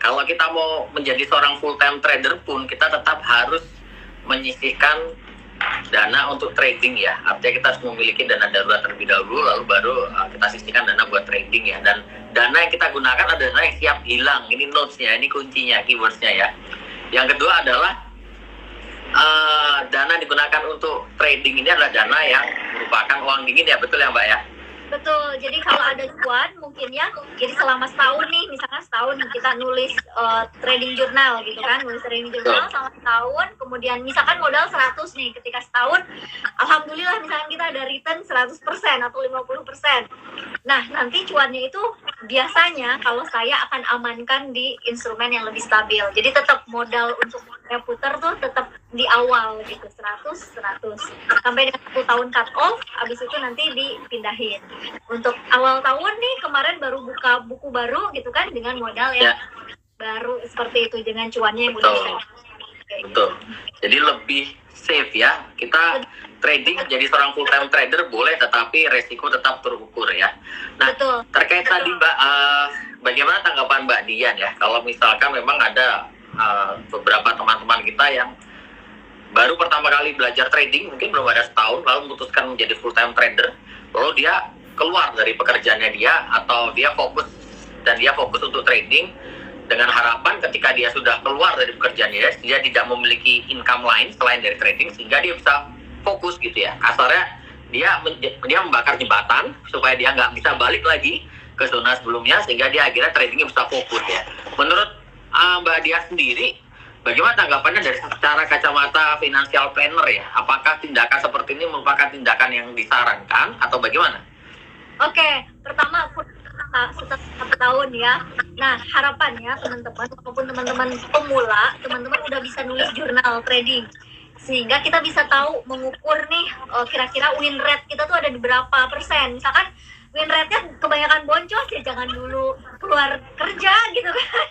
kalau kita mau menjadi seorang full time trader pun kita tetap harus menyisihkan dana untuk trading ya. Artinya kita harus memiliki dana darurat terlebih dahulu, lalu baru kita sisihkan dana buat trading ya. Dan dana yang kita gunakan adalah dana yang siap hilang. Ini notes-nya, ini kuncinya, keywords-nya ya. Yang kedua adalah dana digunakan untuk trading ini adalah dana yang merupakan uang dingin ya, betul ya Mbak ya? Betul, jadi kalau ada cuan mungkin ya, jadi selama setahun nih, misalkan setahun kita nulis trading journal gitu kan, nulis trading journal selama setahun, kemudian misalkan modal 100 nih, ketika setahun, alhamdulillah misalkan kita ada return 100% atau 50%. Nah, nanti cuannya itu biasanya kalau saya akan amankan di instrumen yang lebih stabil, jadi tetap modal untuk putar tuh tetap di awal gitu, 100 sampai dengan 10 tahun cut off, habis itu nanti dipindahin. Untuk awal tahun nih kemarin baru buka buku baru gitu kan dengan modal yang baru seperti itu, dengan cuannya yang udah betul. Jadi lebih safe ya. Kita trading jadi seorang full time trader boleh, tetapi resiko tetap terukur ya. Nah, terkait tadi Mbak, bagaimana tanggapan Mbak Dian ya kalau misalkan memang ada beberapa teman-teman kita yang baru pertama kali belajar trading, mungkin belum ada setahun, lalu memutuskan menjadi full time trader, lalu dia keluar dari pekerjaannya dia, atau dia fokus untuk trading dengan harapan ketika dia sudah keluar dari pekerjaannya dia tidak memiliki income lain selain dari trading, sehingga dia bisa fokus gitu ya. Kasarnya dia membakar jembatan supaya dia nggak bisa balik lagi ke zona sebelumnya, sehingga dia akhirnya tradingnya bisa fokus ya. Menurut Mbak Dia sendiri, bagaimana tanggapannya dari secara kacamata financial planner ya? Apakah tindakan seperti ini merupakan tindakan yang disarankan atau bagaimana? Oke, pertama setelah 1 tahun ya. Nah, harapannya teman-teman maupun teman-teman pemula, teman-teman udah bisa nulis jurnal trading, sehingga kita bisa tahu mengukur nih kira-kira win rate kita tuh ada di berapa persen. Misalkan win rate-nya kebanyakan boncos ya jangan dulu keluar kerja gitu kan.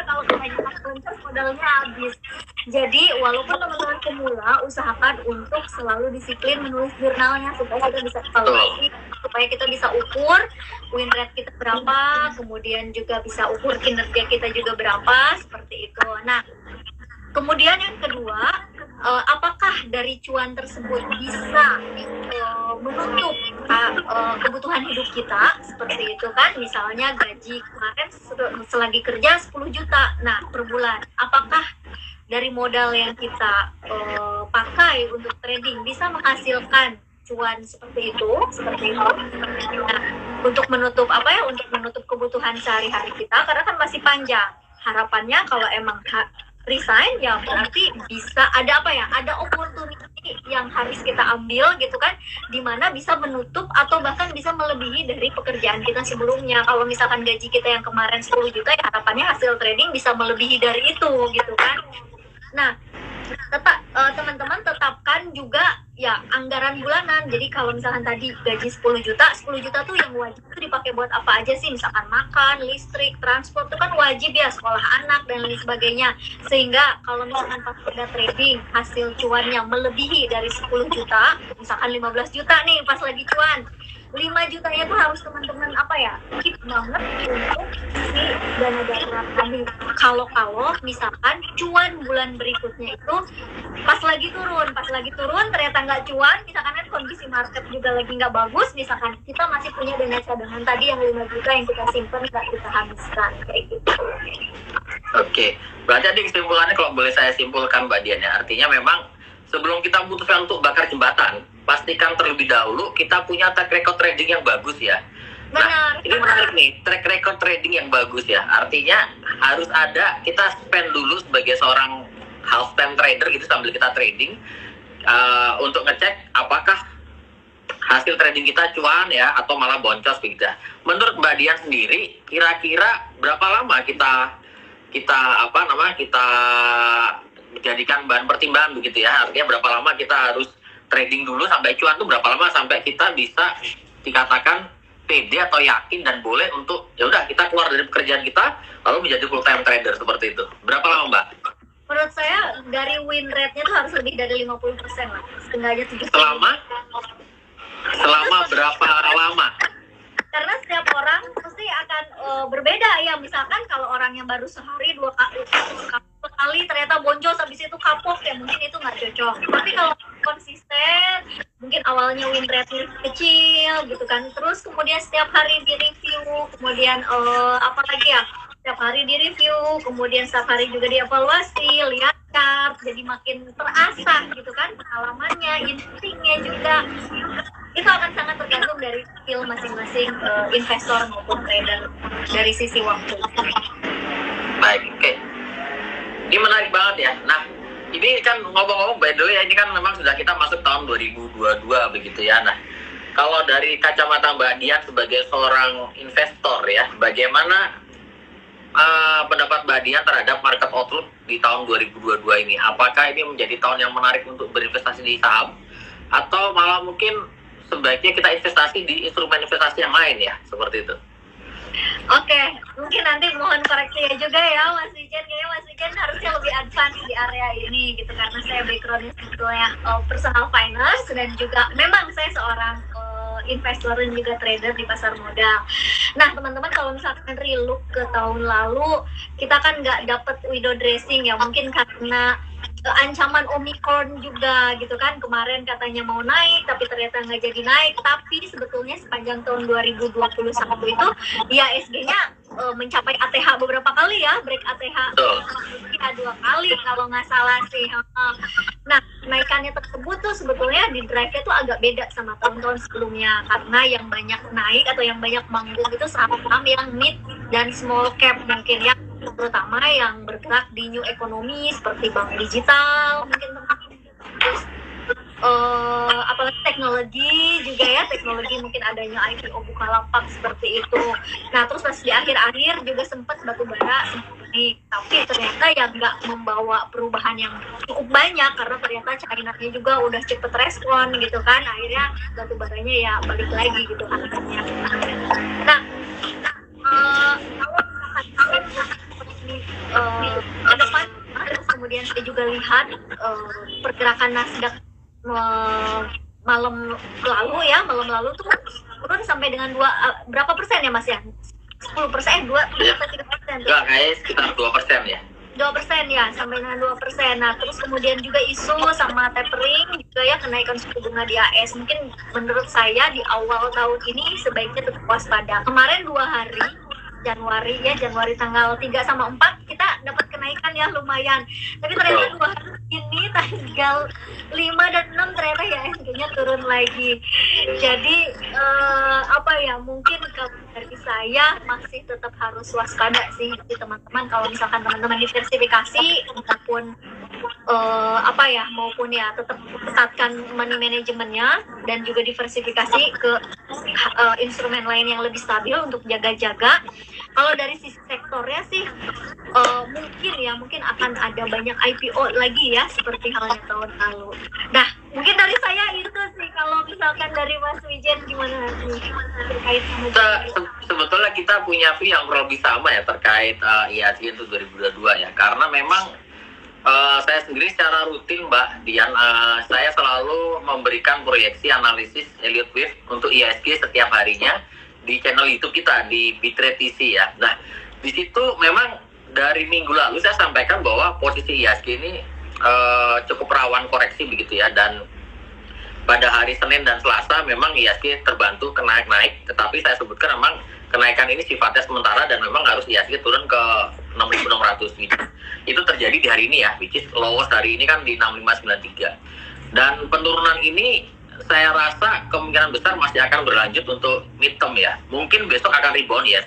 Kalau kebanyakan boncos modalnya habis. Jadi walaupun teman-teman pemula, usahakan untuk selalu disiplin menulis jurnalnya supaya kita bisa evaluasi, supaya kita bisa ukur win rate kita berapa, kemudian juga bisa ukur kinerja kita juga berapa, seperti itu. Nah, kemudian yang kedua, apakah dari cuan tersebut bisa menutup kebutuhan hidup kita, seperti itu kan, misalnya gaji kemarin selagi kerja 10 juta nah per bulan, apakah dari modal yang kita pakai untuk trading bisa menghasilkan cuan seperti itu. Nah, untuk menutup untuk menutup kebutuhan sehari-hari kita, karena kan masih panjang, harapannya kalau emang resign ya berarti bisa ada ada opportunity yang harus kita ambil gitu kan, dimana bisa menutup atau bahkan bisa melebihi dari pekerjaan kita sebelumnya. Kalau misalkan gaji kita yang kemarin 10 juta ya harapannya hasil trading bisa melebihi dari itu gitu kan. Nah, teman-teman tetapkan juga ya anggaran bulanan. Jadi kalau misalkan tadi gaji 10 juta tuh yang wajib itu dipakai buat apa aja sih? Misalkan makan, listrik, transport itu kan wajib ya, sekolah anak dan lain sebagainya. Sehingga kalau misalkan pas ada trading hasil cuan yang melebihi dari 10 juta, misalkan 15 juta nih pas lagi cuan, 5 jutanya tuh harus teman-teman keep banget untuk si dana darurat kami. Kalau misalkan cuan bulan berikutnya itu pas lagi turun ternyata nggak cuan, misalkan kan kondisi market juga lagi nggak bagus, misalkan kita masih punya dana cadangan tadi yang 5 juta yang kita simpan nggak kita habiskan, kayak gitu. Oke, berarti tadi kesimpulannya kalau boleh saya simpulkan Mbak Dian ya, artinya memang sebelum kita memutuskan untuk bakar jembatan, pastikan terlebih dahulu kita punya track record trading yang bagus ya. Nah, ini menarik nih, track record trading yang bagus ya. Artinya harus ada, kita spend dulu sebagai seorang half time trader gitu sambil kita trading untuk ngecek apakah hasil trading kita cuan ya atau malah boncos begitu. Menurut Mbak Dian sendiri, kira-kira berapa lama kita menjadikan bahan pertimbangan begitu ya? Artinya berapa lama kita harus trading dulu sampai cuan tuh, berapa lama sampai kita bisa dikatakan pede atau yakin dan boleh untuk ya udah kita keluar dari pekerjaan kita lalu menjadi full time trader seperti itu? Berapa lama Mbak? Menurut saya dari win rate-nya tuh harus lebih dari 50% lah, setengahnya 70%. Selama berapa lama? Karena setiap orang pasti akan berbeda ya. Misalkan kalau orang orang yang baru sehari dua kali ternyata boncos, habis itu kapok, ya mungkin itu nggak cocok. Tapi kalau konsisten, mungkin awalnya win rate kecil gitu kan, terus kemudian setiap hari di review, kemudian apa lagi ya, setiap hari di review, kemudian setiap hari juga dievaluasi, lihat chart, jadi makin terasa gitu kan pengalamannya, instingnya juga. Itu akan sangat tergantung dari skill masing-masing investor maupun trader dari sisi waktu. Baik, oke. Ini menarik banget ya. Nah, ini kan ngomong-ngomong by the way, ini kan memang sudah kita masuk tahun 2022 begitu ya. Nah, kalau dari kacamata Mbak Dian sebagai seorang investor ya, bagaimana pendapat Mbak Dian terhadap market outlook di tahun 2022 ini? Apakah ini menjadi tahun yang menarik untuk berinvestasi di saham? Atau malah mungkin sebaiknya kita investasi di instrumen investasi yang lain ya, seperti itu? Oke, mungkin nanti mohon koreksi ya juga ya Mas Wijen. Kayaknya Mas Wijen harusnya lebih advance di area ini gitu, karena saya backgroundnya sebetulnya personal finance, dan juga memang saya seorang investor dan juga trader di pasar modal. Nah teman-teman, kalau misalkan relook ke tahun lalu, kita kan nggak dapet window dressing ya, mungkin karena ancaman Omicron juga gitu kan. Kemarin katanya mau naik tapi ternyata nggak jadi naik. Tapi sebetulnya sepanjang tahun 2021 itu IHSG-nya mencapai ATH beberapa kali ya, break ATH ya 2 kali kalau nggak salah sih. Nah kenaikannya tersebut tuh sebetulnya di drive-nya tuh agak beda sama tahun-tahun sebelumnya, karena yang banyak naik atau yang banyak manggung itu saham-saham yang mid dan small cap, mungkin ya, terutama yang bergerak di new economy seperti bank digital, mungkin terus apalagi teknologi juga ya, teknologi mungkin adanya IPO Bukalapak seperti itu. Nah terus pas di akhir-akhir juga sempat batubara sempat naik, tapi ternyata yang nggak membawa perubahan yang cukup banyak, karena ternyata China-nya juga udah cepet respon gitu kan, akhirnya batubaranya ya balik lagi gitu harganya. Nah ke depan, terus kemudian saya juga lihat pergerakan Nasdaq malam lalu tuh turun sampai dengan berapa persen ya Mas ya? 10%, 2 atau 3%? Enggak, kayaknya sekitar 2% ya. 2% ya, sampai dengan 2%. Nah, terus kemudian juga isu sama tapering juga ya, kenaikan suku bunga di AS. Mungkin menurut saya di awal tahun ini sebaiknya tetap waspada. Kemarin 2 hari, Januari tanggal 3 sama 4 kita dapat kenaikan ya lumayan. Tapi ternyata 2 hari ini tanggal 5 dan 6 ternyata ya SG-nya turun lagi. Jadi mungkin kalau dari saya masih tetap harus waspada sih. Jadi teman-teman, kalau misalkan teman-teman diversifikasi maupun maupun ya tetap ketatkan money manajemennya dan juga diversifikasi ke instrumen lain yang lebih stabil untuk jaga-jaga. Kalau dari sisi sektornya sih mungkin akan ada banyak IPO lagi ya, seperti halnya tahun lalu. Nah mungkin dari saya itu sih. Kalau misalkan dari Mas Wijen gimana nih terkait sebetulnya kita punya view yang kurang lebih sama ya terkait IHSG itu 2022 ya, karena memang saya sendiri secara rutin Mbak Dian, saya selalu memberikan proyeksi analisis Elliott Wave untuk IHSG setiap harinya di channel YouTube kita di Bitrate TC ya. Nah di situ memang dari minggu lalu saya sampaikan bahwa posisi IHSG ini cukup rawan koreksi begitu ya, dan pada hari Senin dan Selasa memang IHSG terbantu naik, tetapi saya sebutkan memang kenaikan ini sifatnya sementara dan memang harus IHSG turun ke 6.600 gitu. Itu terjadi di hari ini ya, which is lowest hari ini kan di 6593. Dan penurunan ini saya rasa kemungkinan besar masih akan berlanjut untuk midterm ya. Mungkin besok akan rebound ya.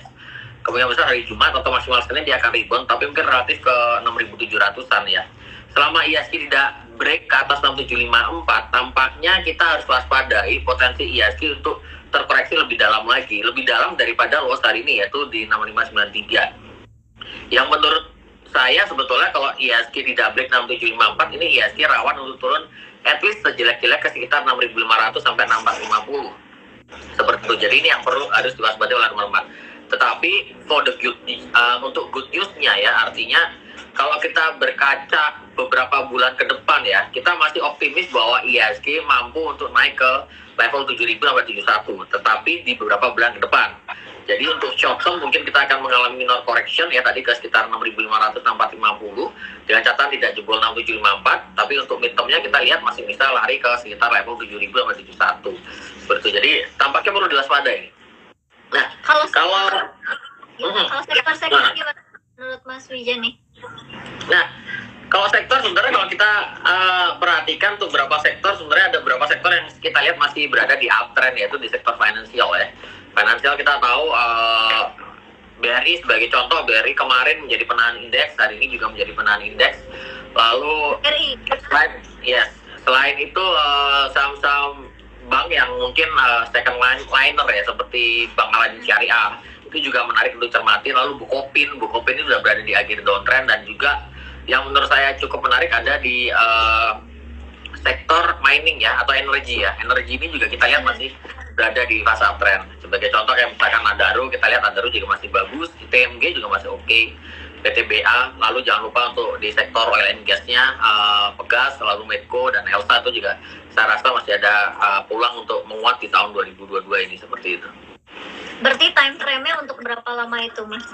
Kemungkinan besar hari Jumat atau maksimal Senin dia akan rebound, tapi mungkin relatif ke 6.700-an ya. Selama IHSG tidak break ke atas 6754, tampaknya kita harus waspadai potensi IHSG untuk terkoreksi lebih dalam lagi, lebih dalam daripada loss hari ini yaitu di 6593. Yang menurut saya sebetulnya kalau IHSG tidak break 6754 ini IHSG rawan untuk turun at least sejelek-jelek ke sekitar 6.500 sampai 6.450 seperti itu. Jadi ini yang perlu harus diwaspadai oleh teman-teman. Tetapi for the good untuk good news-nya ya, artinya kalau kita berkaca beberapa bulan ke depan ya, kita masih optimis bahwa IHSG mampu untuk naik ke level 7.000 sampai 71, tetapi di beberapa bulan ke depan. Jadi untuk short term mungkin kita akan mengalami minor correction ya tadi ke sekitar 6.500 6450 dengan catatan tidak jebol 6754, tapi untuk mid termnya kita lihat masih bisa lari ke sekitar level 7.000 sampai 71. Seperti itu. Jadi tampaknya perlu diwaspadai. Nah, kalau sektor gimana menurut Mas Wijan nih? Nah, kalau sektor sebenarnya kalau kita perhatikan tuh beberapa sektor, sebenarnya ada beberapa sektor yang kita lihat masih berada di uptrend, yaitu di sektor finansial ya. Finansial kita tahu BRI sebagai contoh, BRI kemarin menjadi penahan indeks, hari ini juga menjadi penahan indeks. Lalu selain itu saham-saham bank yang mungkin second liner ya seperti Bank Aladin Syariah itu juga menarik untuk cermati. Lalu Bukopin ini sudah berada di akhir downtrend, dan juga yang menurut saya cukup menarik ada di sektor mining ya atau energi ya. Energi ini juga kita lihat masih berada di fase uptrend. Sebagai contoh kayak misalkan Adaro, kita lihat Adaro juga masih bagus, TMG juga masih oke, PTBA. Lalu jangan lupa untuk di sektor oil and gasnya Pegas, lalu Medco dan Elsa itu juga saya rasa masih ada peluang untuk menguat di tahun 2022 ini, seperti itu. Berarti time frame-nya untuk berapa lama itu, Mas?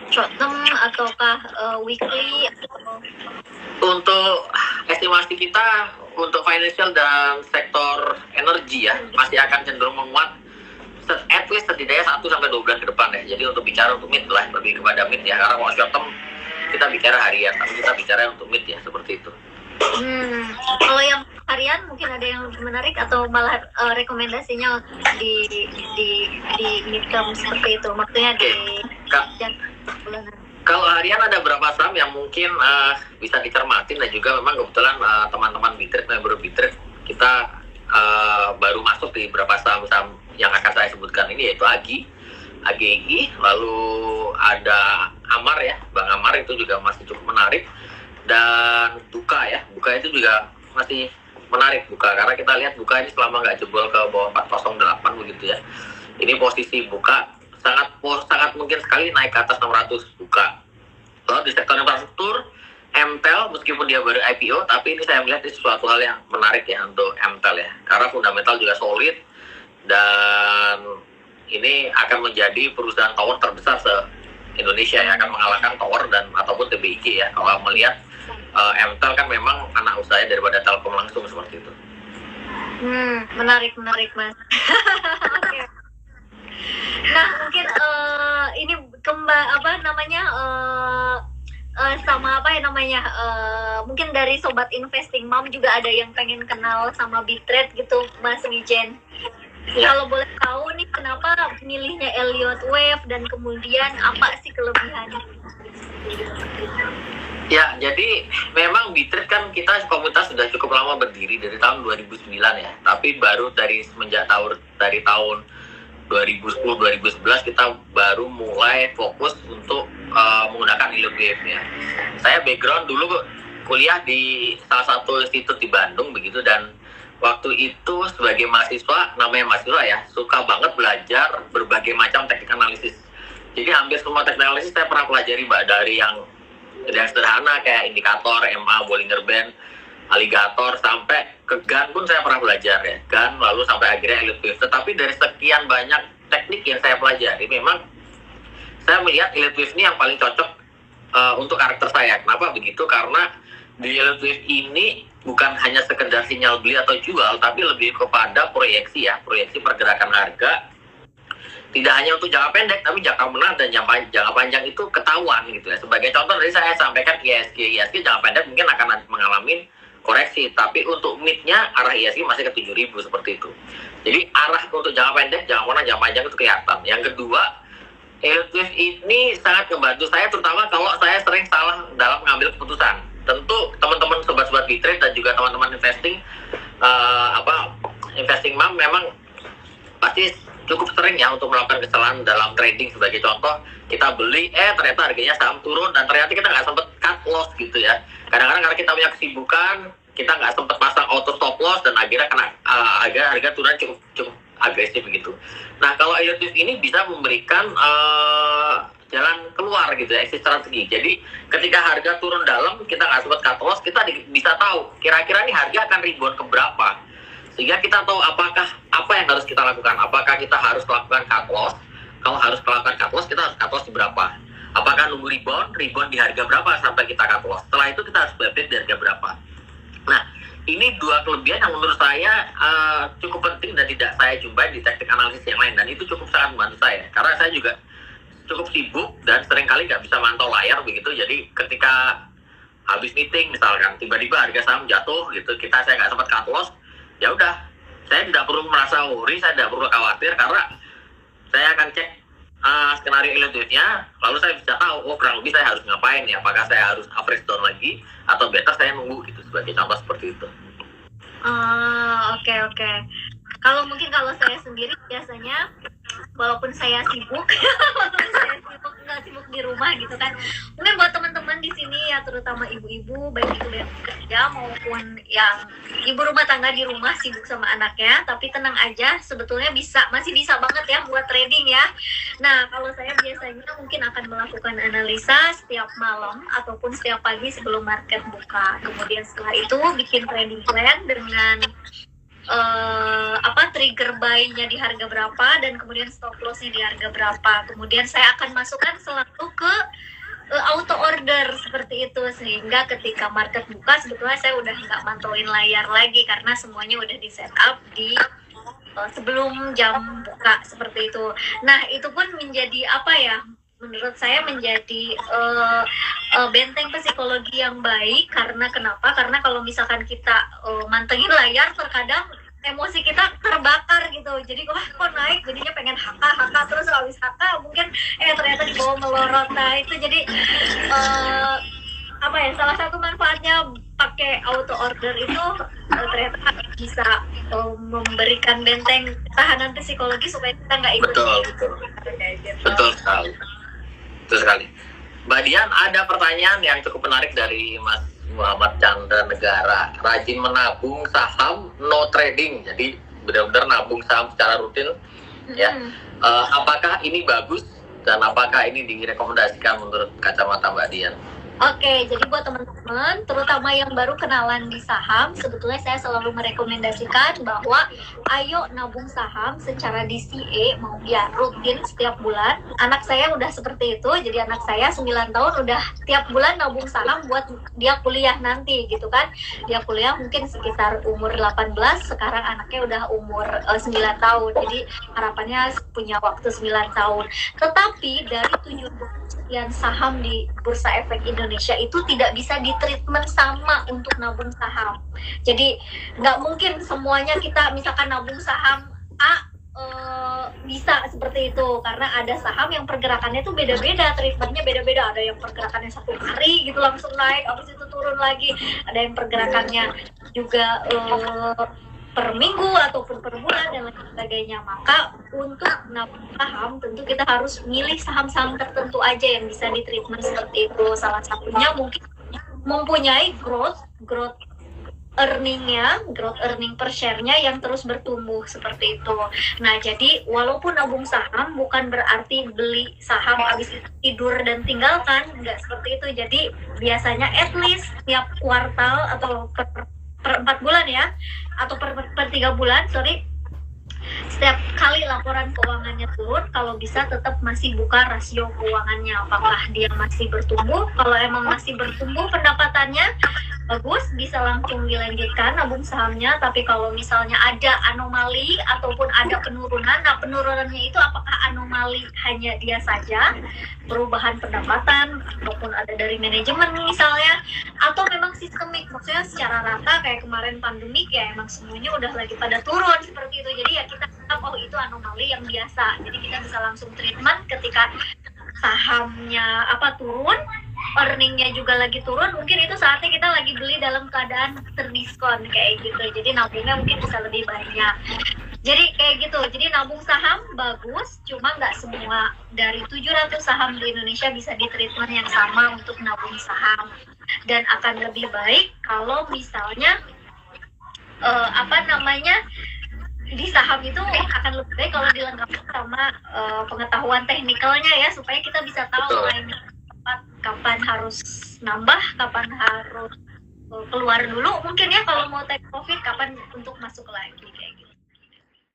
Short term ataukah weekly? Untuk estimasi kita untuk financial dan sektor energi ya masih akan cenderung menguat at least setidaknya 1 sampai 2 bulan ke depan ya. Jadi untuk bicara untuk mid lah, lebih kepada mid ya, karena kalau short term kita bicara harian, tapi kita bicara untuk mid ya, seperti itu. Kalau yang harian mungkin ada yang lebih menarik atau malah rekomendasinya di mid term seperti itu, maksudnya di bulanan. Kalau harian ada beberapa saham yang mungkin bisa dicermatin, dan juga memang kebetulan teman-teman Bitrade, member Bitrade kita baru masuk di beberapa saham-saham yang akan saya sebutkan ini, yaitu AGI, lalu ada Amar ya, Bang Amar itu juga masih cukup menarik, dan Buka itu juga masih menarik karena kita lihat Buka ini selama nggak jebol ke bawah 408 begitu ya. Ini posisi Buka sangat mungkin sekali naik ke atas 600 Buka. Lalu di sektor infrastruktur, MTEL meskipun dia baru IPO, tapi ini saya melihat ini sesuatu hal yang menarik ya untuk MTEL ya, karena fundamental juga solid, dan ini akan menjadi perusahaan tower terbesar se-Indonesia yang akan mengalahkan tower dan ataupun TBIG ya, kalau melihat MTEL kan memang anak usaha daripada Telkom langsung, seperti itu. Menarik Mas. Okay. Nah mungkin ini mungkin dari sobat investing mom juga ada yang pengen kenal sama Bitrade gitu, Mas Wijen. Kalau boleh tahu nih kenapa milihnya Elliott Wave, dan kemudian apa sih kelebihannya? Ya, jadi memang Bitrade kan kita komunitas sudah cukup lama berdiri dari tahun 2009 ya, tapi baru dari tahun 2010-2011 kita baru mulai fokus untuk menggunakan Elliott Wave ya. Saya background dulu kuliah di salah satu institut di Bandung begitu, dan waktu itu sebagai mahasiswa, namanya mahasiswa ya, suka banget belajar berbagai macam teknik analisis. Jadi hampir semua teknik analisis saya pernah pelajari dari yang sederhana kayak indikator, MA, Bollinger Band, Alligator, sampai ke GAN pun saya pernah belajar ya, GAN, lalu sampai akhirnya Elliott Wave. Tetapi dari sekian banyak teknik yang saya pelajari, memang saya melihat Elliott Wave ini yang paling cocok untuk karakter saya. Kenapa begitu? Karena di Elliott Wave ini bukan hanya sekedar sinyal beli atau jual, tapi lebih kepada proyeksi ya, proyeksi pergerakan harga. Tidak hanya untuk jangka pendek, tapi jangka menengah dan jangka panjang itu ketahuan gitu ya. Sebagai contoh tadi saya sampaikan ISG jangka pendek mungkin akan mengalami koreksi, tapi untuk mid-nya arah ISG masih ke 7.000 seperti itu. Jadi arah untuk jangka pendek, jangka menengah, jangka panjang itu kelihatan. Yang kedua, Elliott Wave ini sangat membantu saya, terutama kalau saya sering salah dalam mengambil keputusan. Tentu teman-teman sobat-sobat Bitrade dan juga teman-teman investing mom memang pasti cukup sering ya untuk melakukan kesalahan dalam trading. Sebagai contoh, kita beli ternyata harganya saham turun, dan ternyata kita nggak sempat cut loss gitu ya. Kadang-kadang karena kita punya kesibukan, kita nggak sempat pasang auto stop loss, dan akhirnya kena harga turun cukup agresif begitu. Nah, kalau Elliott Wave ini bisa memberikan jalan keluar gitu ya, exit strategi. Jadi ketika harga turun dalam, kita nggak sempat cut loss, kita bisa tahu kira-kira nih harga akan rebound ke berapa, sehingga kita tahu apa yang harus kita lakukan. Apakah kita harus lakukan cut loss kalau harus melakukan cut loss, kita harus cut loss di berapa? Apakah nunggu rebound di harga berapa sampai kita cut loss? Setelah itu kita harus beli di harga berapa? Nah, ini dua kelebihan yang menurut saya cukup penting dan tidak saya jumpai di teknik analisis yang lain, dan itu cukup sangat membantu saya karena saya juga cukup sibuk dan seringkali nggak bisa mantau layar begitu. Jadi ketika habis meeting misalkan tiba-tiba harga saham jatuh gitu, saya nggak sempat cut loss, ya udah, saya tidak perlu merasa worry, saya tidak perlu khawatir karena saya akan cek skenario illiquidnya, lalu saya bisa tahu kurang lebih saya harus ngapain ya, apakah saya harus average down lagi atau better saya nunggu gitu, sebagai contoh seperti itu. Oke. Kalau saya sendiri biasanya walaupun saya sibuk nggak sibuk di rumah gitu kan, mungkin buat teman-teman di sini ya, terutama ibu-ibu baik itu yang kerja maupun yang ibu rumah tangga di rumah sibuk sama anaknya, tapi tenang aja, sebetulnya masih bisa banget ya buat trading ya. Nah, kalau saya biasanya mungkin akan melakukan analisa setiap malam ataupun setiap pagi sebelum market buka, kemudian setelah itu bikin trading plan dengan trigger buy-nya di harga berapa dan kemudian stop loss-nya di harga berapa. Kemudian saya akan masukkan selalu ke auto order seperti itu, sehingga ketika market buka sebetulnya saya udah nggak mantauin layar lagi karena semuanya udah di setup di sebelum jam buka seperti itu. Nah, itu pun menjadi menurut saya menjadi benteng psikologi yang baik. Karena kenapa? Karena kalau misalkan kita mantengin layar, terkadang emosi kita terbakar gitu. Jadi kok naik, jadinya pengen haka terus habis haka mungkin ternyata di bawah melorot. Nah, itu jadi salah satu manfaatnya pakai auto order itu ternyata bisa memberikan benteng tahanan psikologi supaya kita nggak ikut. Betul sekali. Mbak Dian, ada pertanyaan yang cukup menarik dari Mas Muhammad Chandra Negara. Rajin menabung saham, no trading. Jadi benar-benar nabung saham secara rutin. Ya. Apakah ini bagus dan apakah ini direkomendasikan menurut kacamata Mbak Dian? Oke, jadi buat teman-teman, terutama yang baru kenalan di saham, sebetulnya saya selalu merekomendasikan bahwa ayo nabung saham secara DCA, mau ya rutin setiap bulan. Anak saya udah seperti itu, jadi anak saya 9 tahun udah tiap bulan nabung saham buat dia kuliah nanti gitu kan. Dia kuliah mungkin sekitar umur 18, sekarang anaknya udah umur 9 tahun, jadi harapannya punya waktu 9 tahun. Tetapi dari 70 sekian saham di Bursa Efek Indonesia itu tidak bisa ditreatment sama untuk nabung saham. Jadi nggak mungkin semuanya kita misalkan nabung saham A bisa seperti itu, karena ada saham yang pergerakannya tuh beda-beda, treatmentnya beda-beda. Ada yang pergerakannya 1 hari gitu langsung naik, habis itu turun lagi. Ada yang pergerakannya juga per minggu ataupun per bulan dan lain sebagainya. Maka untuk nabung saham tentu kita harus milih saham-saham tertentu aja yang bisa ditreatment seperti itu. Salah satunya mungkin mempunyai growth earning per share-nya yang terus bertumbuh seperti itu. Nah, jadi walaupun nabung saham bukan berarti beli saham habis tidur dan tinggalkan, enggak seperti itu. Jadi biasanya at least tiap kuartal atau per 4 bulan ya, atau per 3 bulan, setiap kali laporan keuangannya turun, kalau bisa tetap masih buka rasio keuangannya, apakah dia masih bertumbuh. Kalau emang masih bertumbuh pendapatannya, bagus, bisa langsung dilanjutkan nabung sahamnya. Tapi kalau misalnya ada anomali ataupun ada penurunan, nah penurunannya itu apakah anomali hanya dia saja, perubahan pendapatan, ataupun ada dari manajemen misalnya, atau memang sistemik, maksudnya secara rata kayak kemarin pandemik ya emang semuanya udah lagi pada turun seperti itu. Jadi ya kita anggap itu anomali yang biasa. Jadi kita bisa langsung treatment ketika sahamnya turun, earningnya juga lagi turun, mungkin itu saatnya kita lagi beli dalam keadaan terdiskon kayak gitu. Jadi nabungnya mungkin bisa lebih banyak. Jadi kayak gitu. Jadi nabung saham bagus, cuma nggak semua dari 700 saham di Indonesia bisa di treatment yang sama untuk nabung saham. Dan akan lebih baik kalau misalnya di saham itu akan lebih baik kalau dilengkapi sama pengetahuan teknikalnya ya, supaya kita bisa tahu kapan harus nambah, kapan harus keluar dulu mungkin ya kalau mau take profit, kapan untuk masuk lagi.